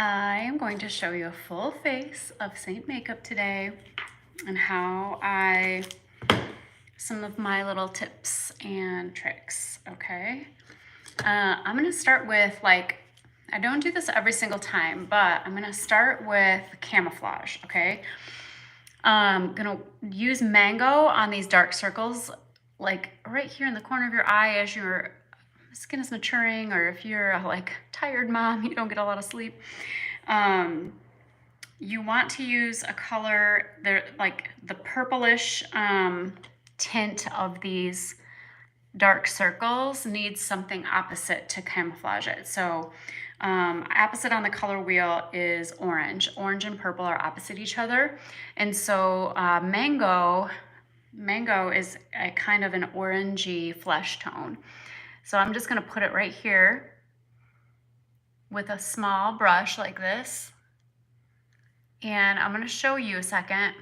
I am going to show you a full face of Saint makeup today and some of my little tips and tricks, okay? I'm gonna start with I don't do this every single time, but I'm gonna start with camouflage, okay? I'm gonna use mango on these dark circles, like right here in the corner of your eye as your skin is maturing, or if you're a tired mom, you don't get a lot of sleep. You want to use a color, like the purplish tint of these dark circles needs something opposite to camouflage it. So opposite on the color wheel is orange. Orange and purple are opposite each other. And so mango is a kind of an orangey flesh tone. So I'm just gonna put it right here with a small brush like this. And I'm gonna show you a second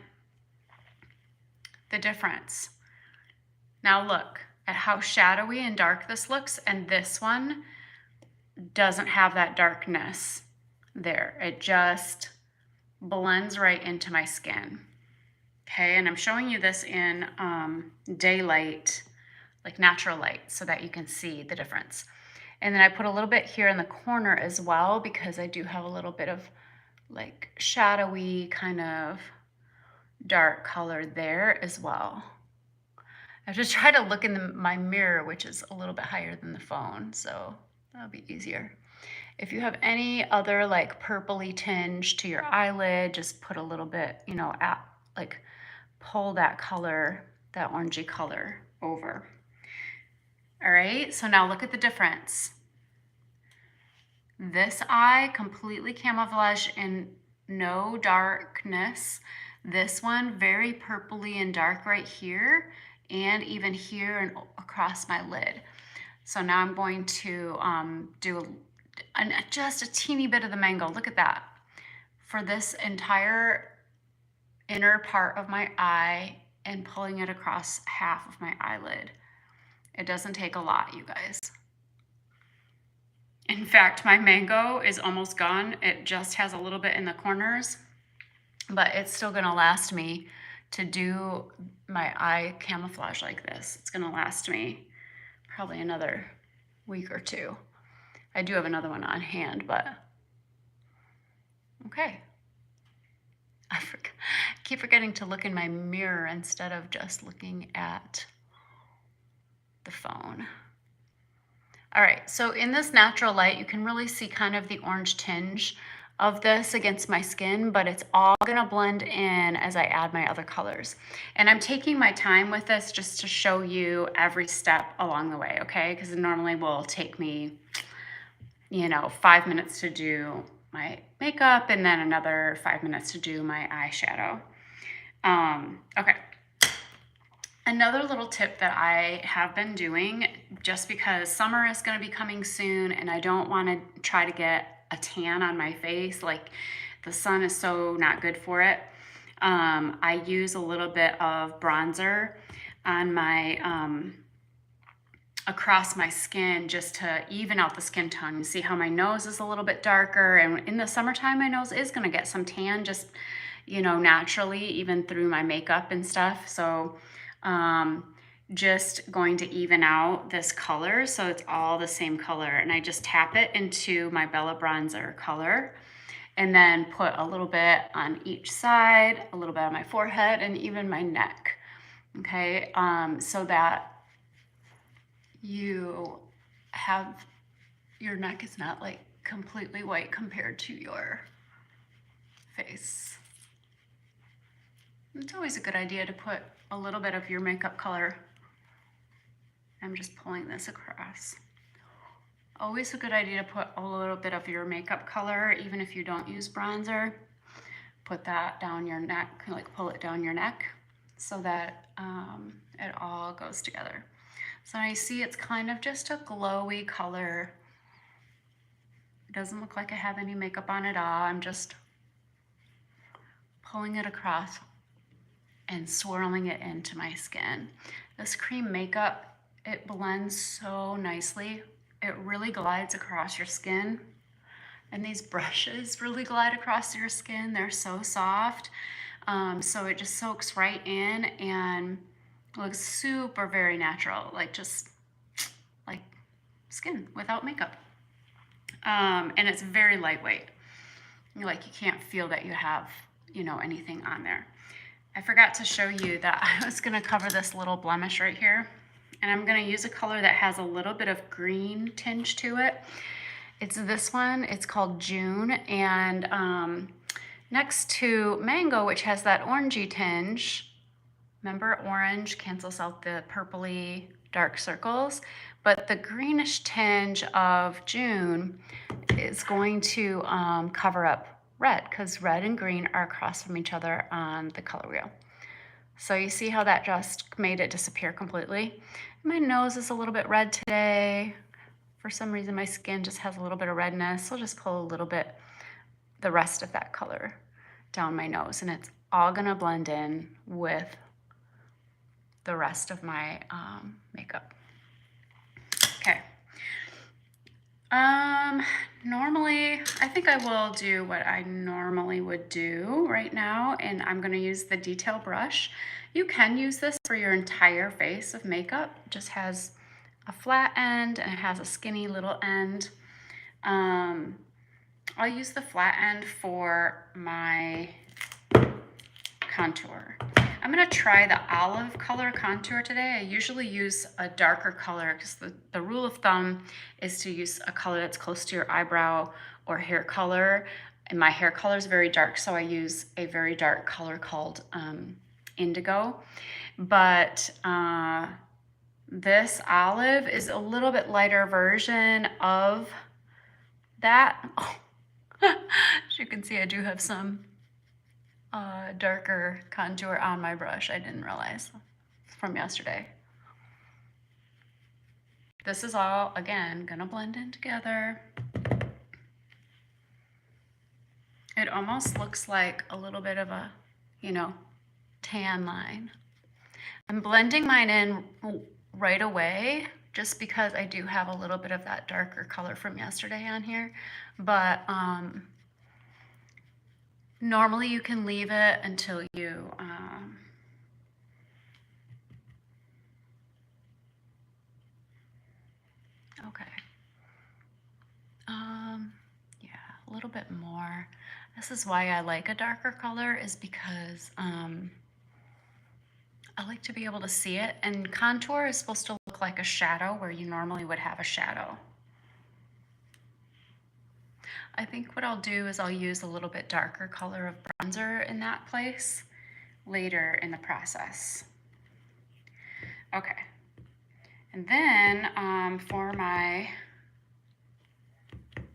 the difference. Now look at how shadowy and dark this looks, and this one doesn't have that darkness there. It just blends right into my skin. Okay, and I'm showing you this in daylight, like natural light, so that you can see the difference. And then I put a little bit here in the corner as well, because I do have a little bit of like shadowy kind of dark color there as well. I have to try to look in my mirror, which is a little bit higher than the phone, so that'll be easier. If you have any other like purpley tinge to your eyelid, just put a little bit, pull that color, that orangey color over. All right, so now look at the difference. This eye completely camouflage and no darkness. This one very purpley and dark right here, and even here and across my lid. So now I'm going to do just a teeny bit of the mango. Look at that. For this entire inner part of my eye and pulling it across half of my eyelid. It doesn't take a lot, you guys. In fact, my mango is almost gone. It just has a little bit in the corners, but it's still gonna last me to do my eye camouflage like this. It's gonna last me probably another week or two. I do have another one on hand, but okay. I keep forgetting to look in my mirror instead of just looking at the phone. All right, so in this natural light, you can really see kind of the orange tinge of this against my skin, but it's all gonna blend in as I add my other colors. And I'm taking my time with this just to show you every step along the way, okay? Because it normally will take me, 5 minutes to do my makeup and then another 5 minutes to do my eyeshadow. Okay. Another little tip that I have been doing, just because summer is going to be coming soon and I don't want to try to get a tan on my face, like the sun is so not good for it. I use a little bit of bronzer on my across my skin just to even out the skin tone. You see how my nose is a little bit darker, and in the summertime my nose is going to get some tan just naturally, even through my makeup and stuff. So just going to even out this color so it's all the same color, and I just tap it into my Bella bronzer color and then put a little bit on each side, a little bit on my forehead and even my neck, okay, so that you have your neck is not like completely white compared to your face. It's always a good idea to put a little bit of your makeup color. I'm just pulling this across. Always a good idea to put a little bit of your makeup color, even if you don't use bronzer. Put that down your neck, like pull it down your neck so that it all goes together. So I see it's kind of just a glowy color. It doesn't look like I have any makeup on at all. I'm just pulling it across and swirling it into my skin. This cream makeup, it blends so nicely. It really glides across your skin. And these brushes really glide across your skin. They're so soft. So it just soaks right in and looks super very natural, like just like skin without makeup. And it's very lightweight. Like you can't feel that you have, you know, anything on there. I forgot to show you that I was gonna cover this little blemish right here. And I'm gonna use a color that has a little bit of green tinge to it. It's this one, it's called June. And next to Mango, which has that orangey tinge, remember orange cancels out the purpley dark circles, but the greenish tinge of June is going to cover up red, because red and green are across from each other on the color wheel. So you see how that just made it disappear completely? My nose is a little bit red today. For some reason, my skin just has a little bit of redness. So I'll just pull a little bit, the rest of that color down my nose, and it's all gonna blend in with the rest of my makeup. Okay. Normally, I think I will do what I normally would do right now, and I'm gonna use the detail brush. You can use this for your entire face of makeup. It just has a flat end and it has a skinny little end. I'll use the flat end for my contour. I'm gonna try the olive color contour today. I usually use a darker color because the rule of thumb is to use a color that's close to your eyebrow or hair color. And my hair color is very dark, so I use a very dark color called indigo. But this olive is a little bit lighter version of that. Oh. As you can see, I do have some darker contour on my brush. I didn't realize from yesterday. This is all, again, gonna blend in together. It almost looks like a little bit of a, you know, tan line. I'm blending mine in right away just because I do have a little bit of that darker color from yesterday on here, but normally you can leave it until you okay. Yeah, a little bit more. This is why I like a darker color, is because I like to be able to see it, and contour is supposed to look like a shadow where you normally would have a shadow. I think what I'll do is I'll use a little bit darker color of bronzer in that place later in the process. Okay, and then for my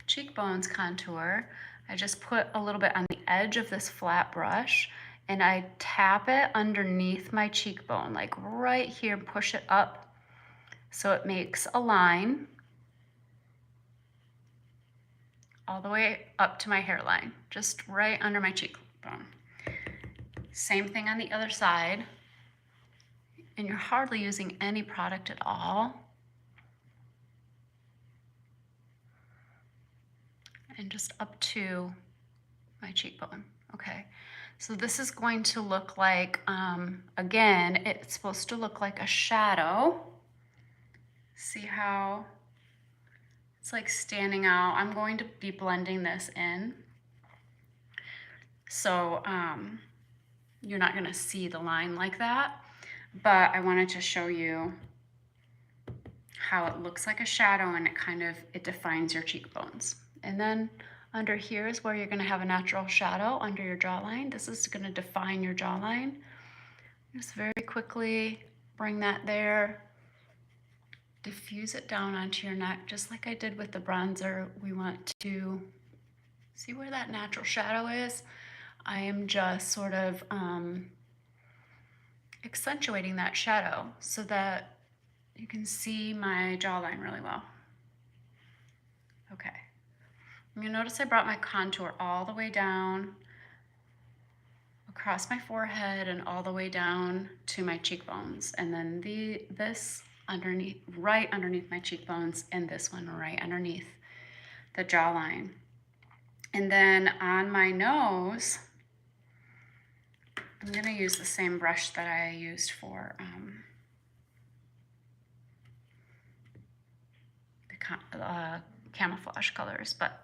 cheekbones contour, I just put a little bit on the edge of this flat brush and I tap it underneath my cheekbone, like right here, push it up so it makes a line all the way up to my hairline, just right under my cheekbone. Same thing on the other side. And you're hardly using any product at all. And just up to my cheekbone. Okay, so this is going to look like, again, it's supposed to look like a shadow. See how it's like standing out? I'm going to be blending this in. So you're not gonna see the line like that, but I wanted to show you how it looks like a shadow and it defines your cheekbones. And then under here is where you're gonna have a natural shadow under your jawline. This is gonna define your jawline. Just very quickly bring that there. Diffuse it down onto your neck, just like I did with the bronzer. We want to see where that natural shadow is. I am just sort of accentuating that shadow so that you can see my jawline really well. Okay. You notice I brought my contour all the way down across my forehead and all the way down to my cheekbones. And then this underneath, right underneath my cheekbones, and this one right underneath the jawline. And then on my nose, I'm gonna use the same brush that I used for the camouflage colors, but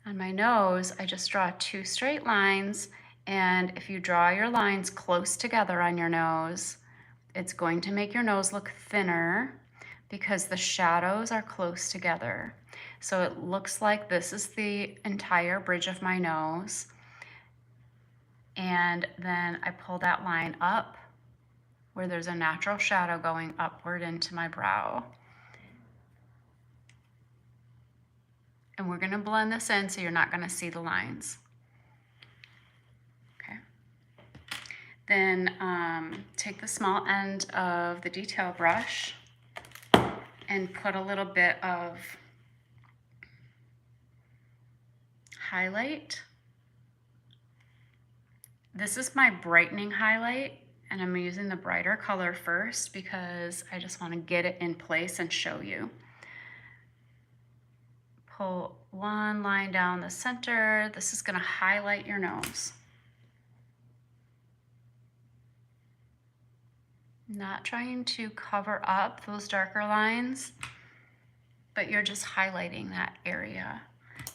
on my nose, I just draw 2 straight lines, and if you draw your lines close together on your nose, it's going to make your nose look thinner because the shadows are close together. So it looks like this is the entire bridge of my nose, and then I pull that line up where there's a natural shadow going upward into my brow. And we're gonna blend this in so you're not gonna see the lines. Okay. Then take the small end of the detail brush and put a little bit of highlight. This is my brightening highlight, and I'm using the brighter color first because I just want to get it in place and show you. Pull one line down the center. This is going to highlight your nose. Not trying to cover up those darker lines, but you're just highlighting that area.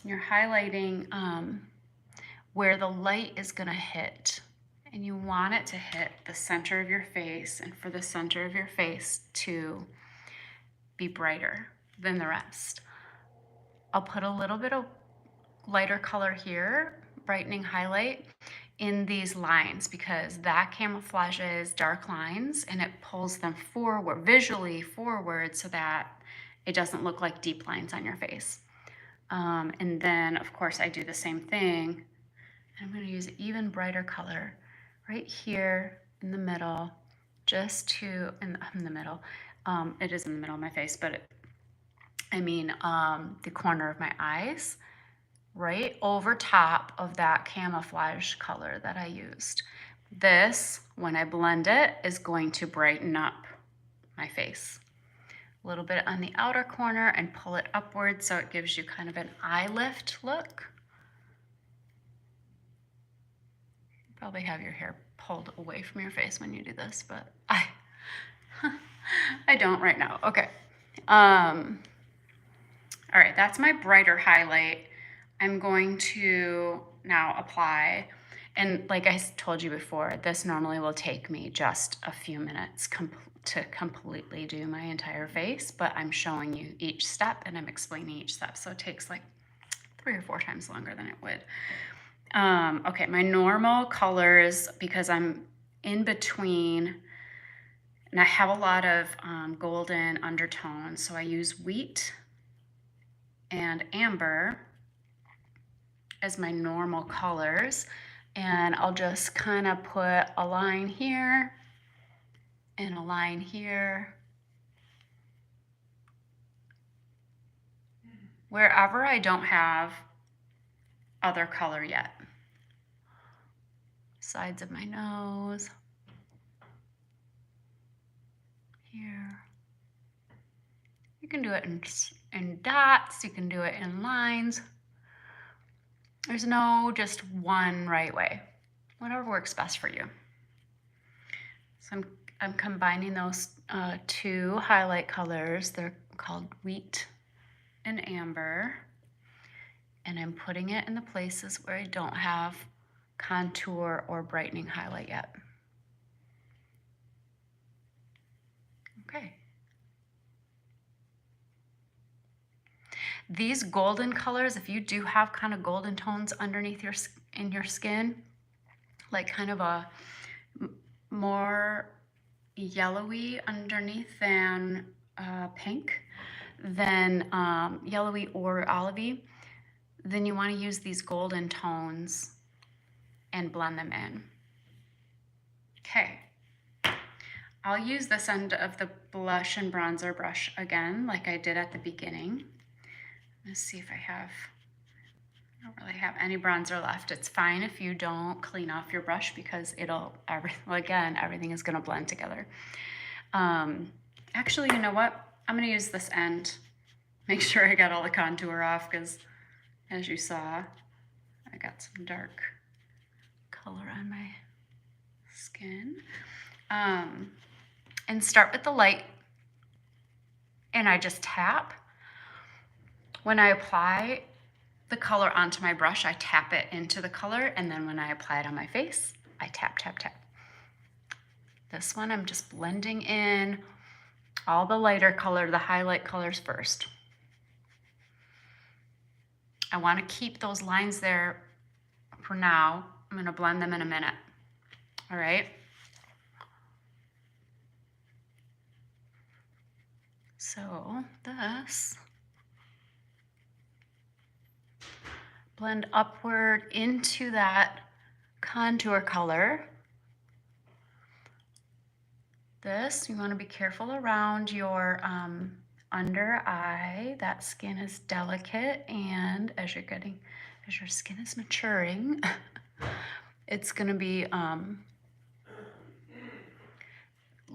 You're highlighting where the light is going to hit, and you want it to hit the center of your face, and for the center of your face to be brighter than the rest. I'll put a little bit of lighter color here, brightening highlight, in these lines because that camouflages dark lines and it pulls them forward, visually forward, so that it doesn't look like deep lines on your face. And then, of course, I do the same thing. I'm going to use an even brighter color right here in the middle, just to, in the middle, it is in the middle of my face, but the corner of my eyes, right over top of that camouflage color that I used. This, when I blend it, is going to brighten up my face. A little bit on the outer corner and pull it upward so it gives you kind of an eye lift look. Probably have your hair pulled away from your face when you do this, but I don't right now. Okay. All right, that's my brighter highlight. I'm going to now apply, and like I told you before, this normally will take me just a few minutes to completely do my entire face, but I'm showing you each step and I'm explaining each step, so it takes like 3 or 4 times longer than it would. Okay, my normal colors, because I'm in between, and I have a lot of golden undertones, so I use wheat and amber as my normal colors, and I'll just kind of put a line here and a line here. Wherever I don't have other color yet. Sides of my nose. Here. You can do it in dots, you can do it in lines. There's no just one right way. Whatever works best for you. So I'm combining those 2 highlight colors. They're called wheat and amber. And I'm putting it in the places where I don't have contour or brightening highlight yet. Okay. These golden colors, if you do have kind of golden tones underneath in your skin, like kind of a more yellowy underneath than pink, then yellowy or olivey, then you want to use these golden tones and blend them in. Okay. I'll use this end of the blush and bronzer brush again, like I did at the beginning. Let's see if I don't really have any bronzer left. It's fine if you don't clean off your brush because everything is gonna blend together. Actually, you know what? I'm gonna use this end. Make sure I got all the contour off because, as you saw, I got some dark color on my skin. And start with the light, and I just tap. When I apply the color onto my brush, I tap it into the color, and then when I apply it on my face, I tap, tap, tap. This one, I'm just blending in all the lighter color, the highlight colors first. I want to keep those lines there for now. I'm going to blend them in a minute. All right. So this, blend upward into that contour color. This, you want to be careful around your under eye. That skin is delicate, and as your skin is maturing, it's going to be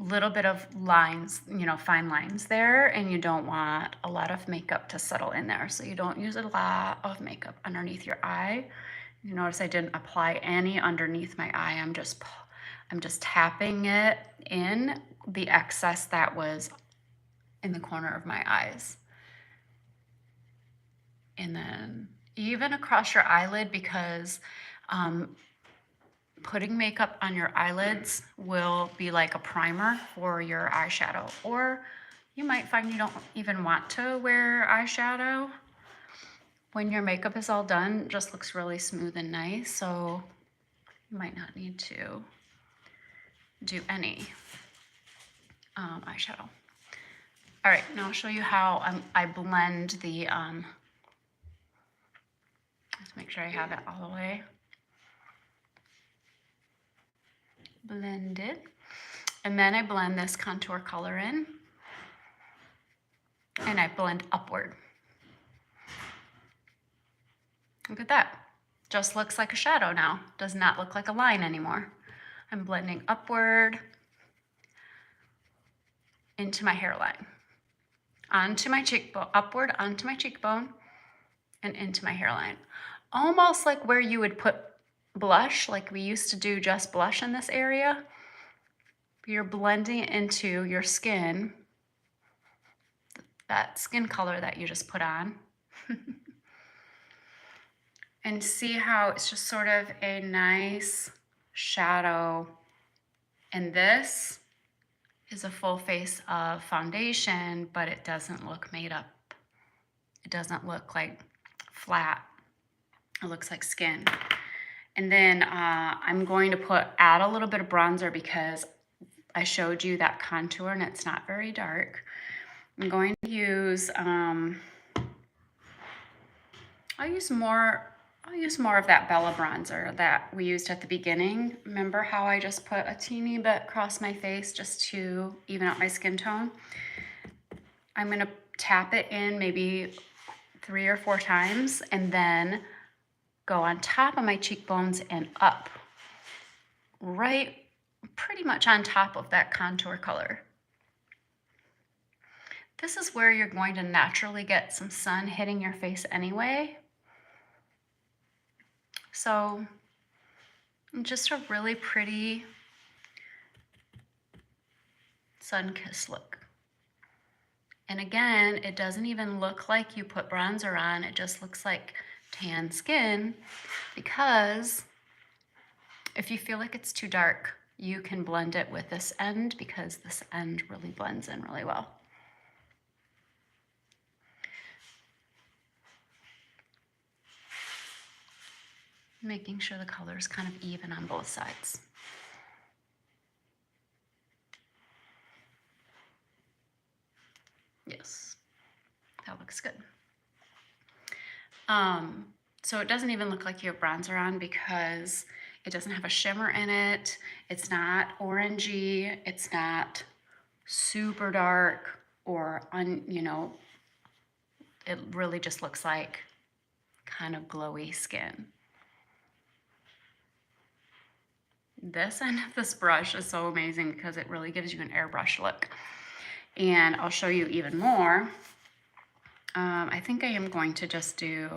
little bit of lines, you know, fine lines there, and you don't want a lot of makeup to settle in there. So you don't use a lot of makeup underneath your eye. You notice I didn't apply any underneath my eye. I'm just tapping it in the excess that was in the corner of my eyes. And then even across your eyelid, because putting makeup on your eyelids will be like a primer for your eyeshadow. Or you might find you don't even want to wear eyeshadow. When your makeup is all done, it just looks really smooth and nice. So you might not need to do any eyeshadow. All right, now I'll show you how I blend the, let's make sure I have it all the way blended. And then I blend this contour color in, and I blend upward. Look at that. Just looks like a shadow now. Does not look like a line anymore. I'm blending upward into my hairline, onto my cheekbone, upward onto my cheekbone, and into my hairline. Almost like where you would put blush, like we used to do just blush in this area. You're blending it into your skin, that skin color that you just put on. And see how it's just sort of a nice shadow. And this is a full face of foundation, but it doesn't look made up. It doesn't look like flat. It looks like skin. And then I'm going to add a little bit of bronzer because I showed you that contour and it's not very dark. I'm going to use, I'll use more of that Bella bronzer that we used at the beginning. Remember how I just put a teeny bit across my face just to even out my skin tone? I'm going to tap it in maybe 3 or 4 times and then go on top of my cheekbones and up, right pretty much on top of that contour color. This is where you're going to naturally get some sun hitting your face anyway. So just a really pretty sun-kissed look. And again, it doesn't even look like you put bronzer on. It just looks like tan skin, because if you feel like it's too dark, you can blend it with this end, because this end really blends in really well. Making sure the color is kind of even on both sides. Yes, that looks good. So it doesn't even look like you have bronzer on because it doesn't have a shimmer in it. It's not orangey. It's not super dark or you know, it really just looks like kind of glowy skin. This end of this brush is so amazing because it really gives you an airbrush look. And I'll show you even more. I think I am going to just do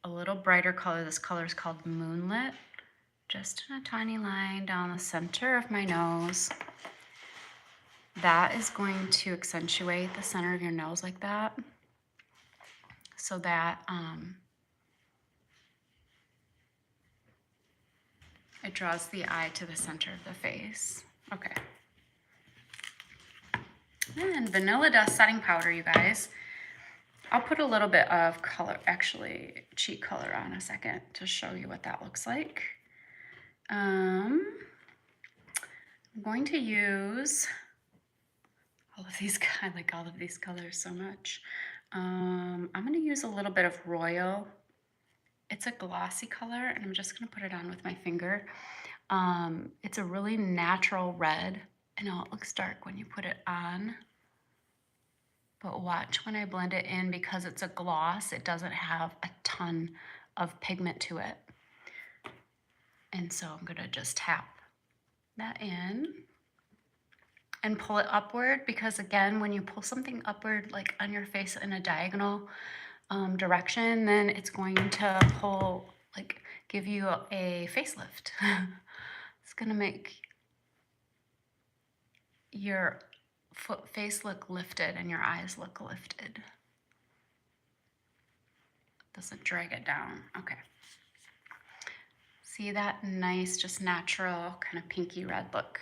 a little brighter color. This color is called Moonlit. Just in a tiny line down the center of my nose. That is going to accentuate the center of your nose like that, so that it draws the eye to the center of the face. Okay. And Vanilla Dust setting powder, you guys. I'll put a little bit of color, actually cheek color on a second to show you what that looks like. I'm going to use all of these, I like all of these colors so much. I'm going to use a little bit of Royal. It's a glossy color, and I'm just going to put it on with my finger. It's a really natural red. I know it looks dark when you put it on, but watch when I blend it in, because it's a gloss, it doesn't have a ton of pigment to it. And so I'm going to just tap that in and pull it upward, because again, when you pull something upward, like on your face in a diagonal direction, then it's going to pull, like give you a facelift. It's going to make your face look lifted and your eyes look lifted. Doesn't drag it down. Okay. See that nice, just natural kind of pinky red look?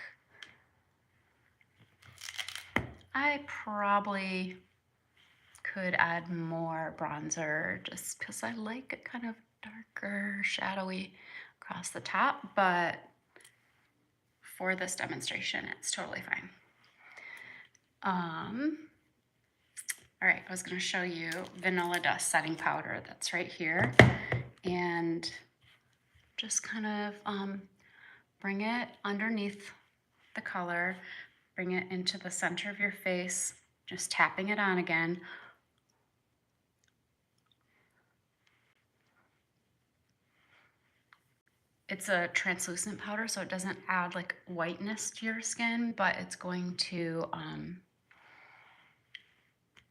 I probably could add more bronzer just because I like it kind of darker, shadowy across the top, but for this demonstration, it's totally fine. All right, I was going to show you Vanilla Dust setting powder that's right here, and just kind of bring it underneath the color, bring it into the center of your face, just tapping it on again. It's a translucent powder, so it doesn't add like whiteness to your skin, but it's going to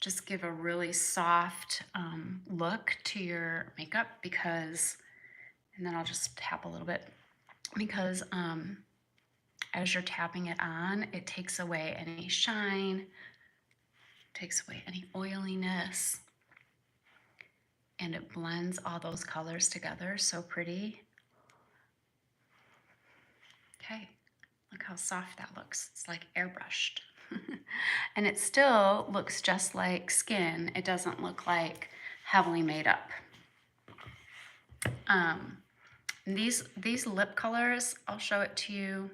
just give a really soft look to your makeup, because, and then I'll just tap a little bit, because as you're tapping it on, it takes away any shine, takes away any oiliness, and it blends all those colors together so pretty. Okay, look how soft that looks. It's like airbrushed. And it still looks just like skin. It doesn't look like heavily made up. These lip colors, I'll show it to you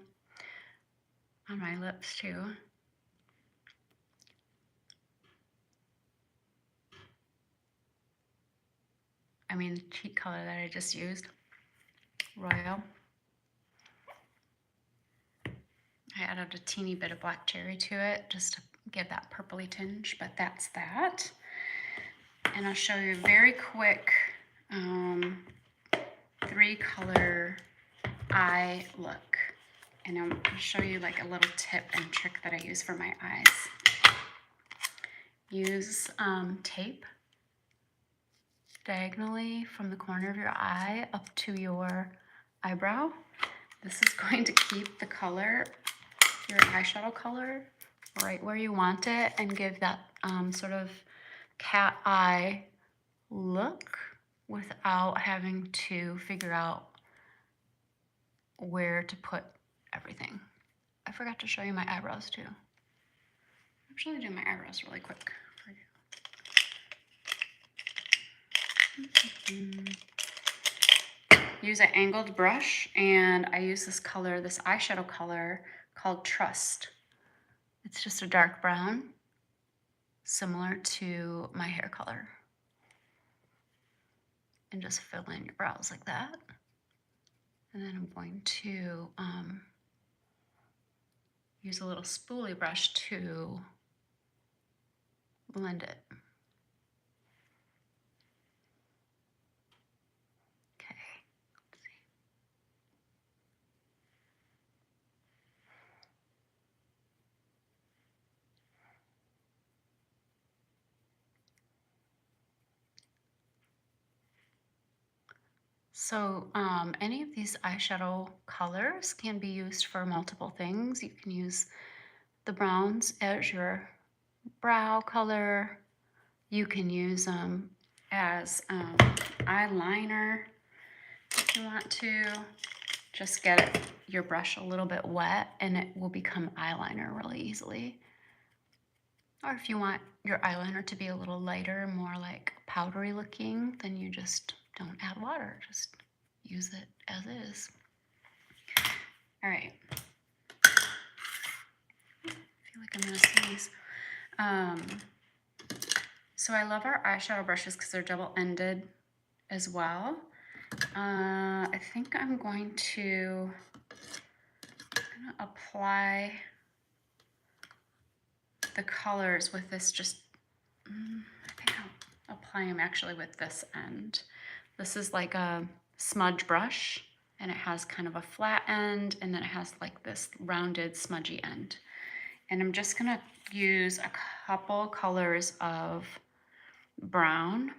on my lips too. I mean, the cheek color that I just used, Royal. I added a teeny bit of black cherry to it just to give that purpley tinge, but that's that. And I'll show you a very quick 3-color eye look. And I'll show you like a little tip and trick that I use for my eyes. Use tape diagonally from the corner of your eye up to your eyebrow. This is going to keep the color, your eyeshadow color, right where you want it, and give that sort of cat eye look without having to figure out where to put everything. I forgot to show you my eyebrows too. I'm actually do my eyebrows really quick for you. Use an angled brush, and I use this color, this eyeshadow color called Trust. It's just a dark brown, similar to my hair color. And just fill in your brows like that. And then I'm going to use a little spoolie brush to blend it. Okay, let's see. So any of these eyeshadow colors can be used for multiple things. You can use the browns as your brow color. You can use them as eyeliner if you want to. Just get your brush a little bit wet and it will become eyeliner really easily. Or if you want your eyeliner to be a little lighter, more like powdery looking, then you just don't add water. Just use it as is. All right. I feel like I'm gonna sneeze. So I love our eyeshadow brushes because they're double-ended as well. I think I'm gonna apply the colors with this I think I'll apply them actually with this end. This is like a smudge brush and it has kind of a flat end and then it has like this rounded smudgy end. And I'm just gonna use a couple colors of brown.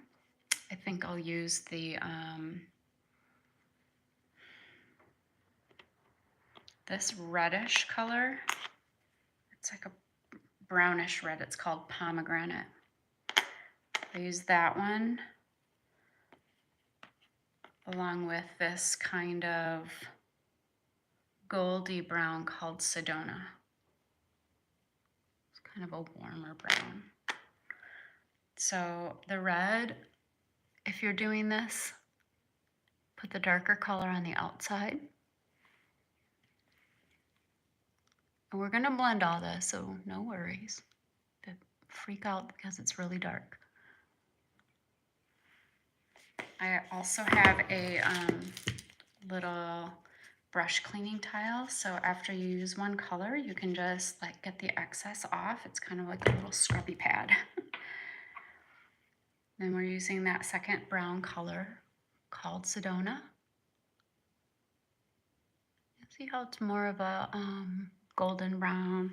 I think I'll use the this reddish color. It's like a brownish red. It's called pomegranate. I use that one along with this kind of goldy brown called Sedona. It's kind of a warmer brown. So the red, if you're doing this, put the darker color on the outside. And we're gonna blend all this, so no worries. Don't freak out because it's really dark. I also have a little brush cleaning tile. So after you use one color, you can just like get the excess off. It's kind of like a little scrubby pad. Then we're using that second brown color called Sedona. See how it's more of a golden brown.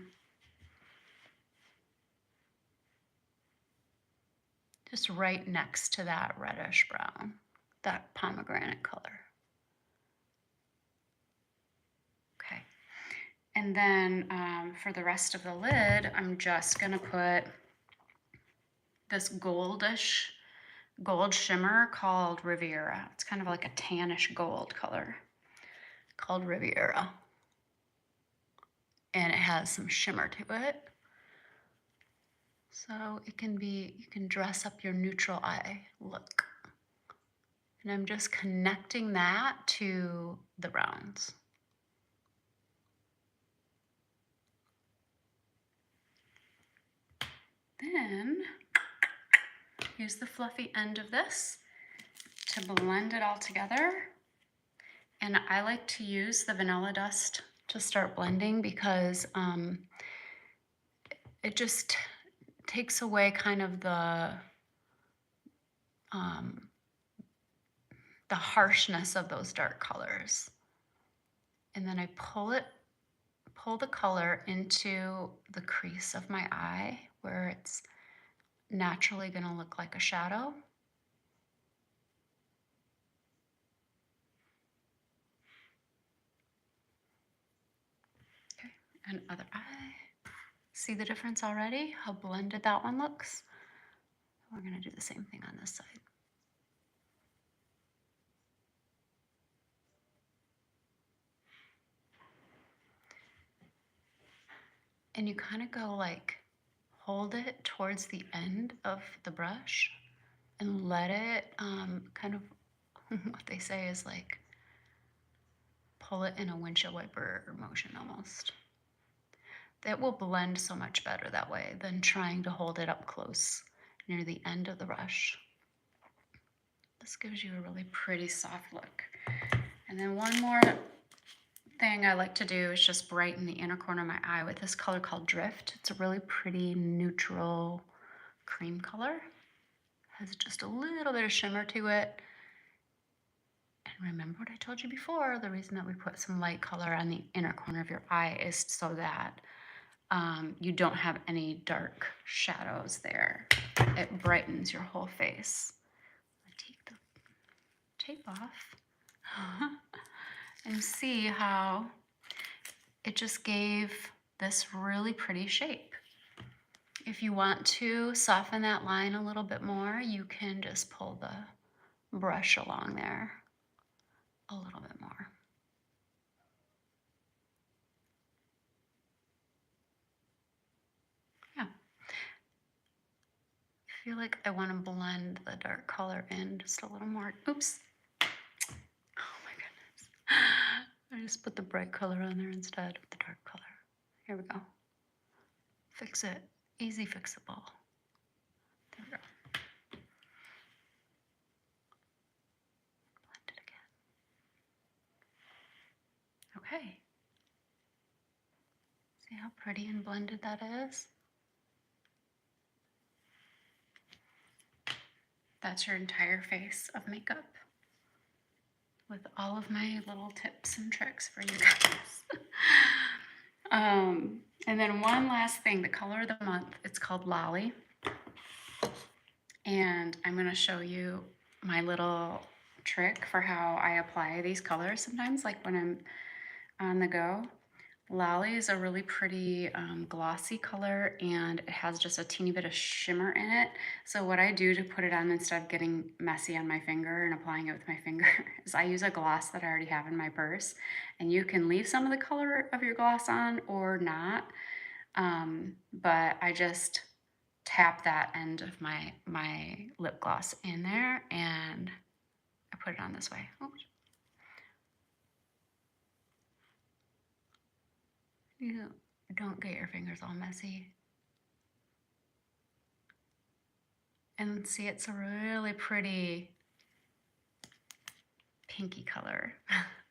Just right next to that reddish brown, that pomegranate color. Okay. And then for the rest of the lid, I'm just gonna put this gold shimmer called Riviera. It's kind of like a tannish gold color called Riviera. And it has some shimmer to it. So it can be, you can dress up your neutral eye look. And I'm just connecting that to the browns. Then use the fluffy end of this to blend it all together. And I like to use the vanilla dust to start blending because it just takes away kind of the harshness of those dark colors. And then I pull the color into the crease of my eye where it's naturally going to look like a shadow. Okay, and other eye. See the difference already? How blended that one looks? We're going to do the same thing on this side. And you kind of go like, hold it towards the end of the brush and let it kind of, what they say is like, pull it in a windshield wiper motion almost. That will blend so much better that way than trying to hold it up close near the end of the brush. This gives you a really pretty soft look. And then one more thing I like to do is just brighten the inner corner of my eye with this color called Drift. It's a really pretty neutral cream color. Has just a little bit of shimmer to it. And remember what I told you before, the reason that we put some light color on the inner corner of your eye is so that you don't have any dark shadows there. It brightens your whole face. I take the tape off. And see how it just gave this really pretty shape. If you want to soften that line a little bit more, you can just pull the brush along there a little bit more. Yeah. I feel like I want to blend the dark color in just a little more. Oops. Oh my goodness. I just put the bright color on there instead of the dark color. Here we go. Fix it. Easy fixable. There we go. Blend it again. Okay. See how pretty and blended that is? That's your entire face of makeup with all of my little tips and tricks for you guys. And then one last thing, the color of the month, it's called Lolly. And I'm going to show you my little trick for how I apply these colors sometimes, like when I'm on the go. Lolly is a really pretty glossy color, and it has just a teeny bit of shimmer in it. So what I do to put it on instead of getting messy on my finger and applying it with my finger is I use a gloss that I already have in my purse. And you can leave some of the color of your gloss on or not, but I just tap that end of my lip gloss in there and I put it on this way. Oops. You don't get your fingers all messy. And see, it's a really pretty pinky color.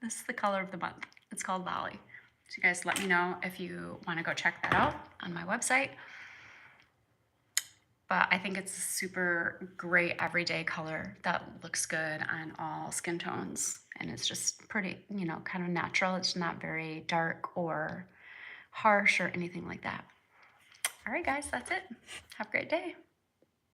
This is the color of the month. It's called Lolly. So you guys let me know if you want to go check that out on my website. But I think it's a super great everyday color that looks good on all skin tones. And it's just pretty, you know, kind of natural. It's not very dark or harsh or anything like that. All right, guys, that's it. Have a great day.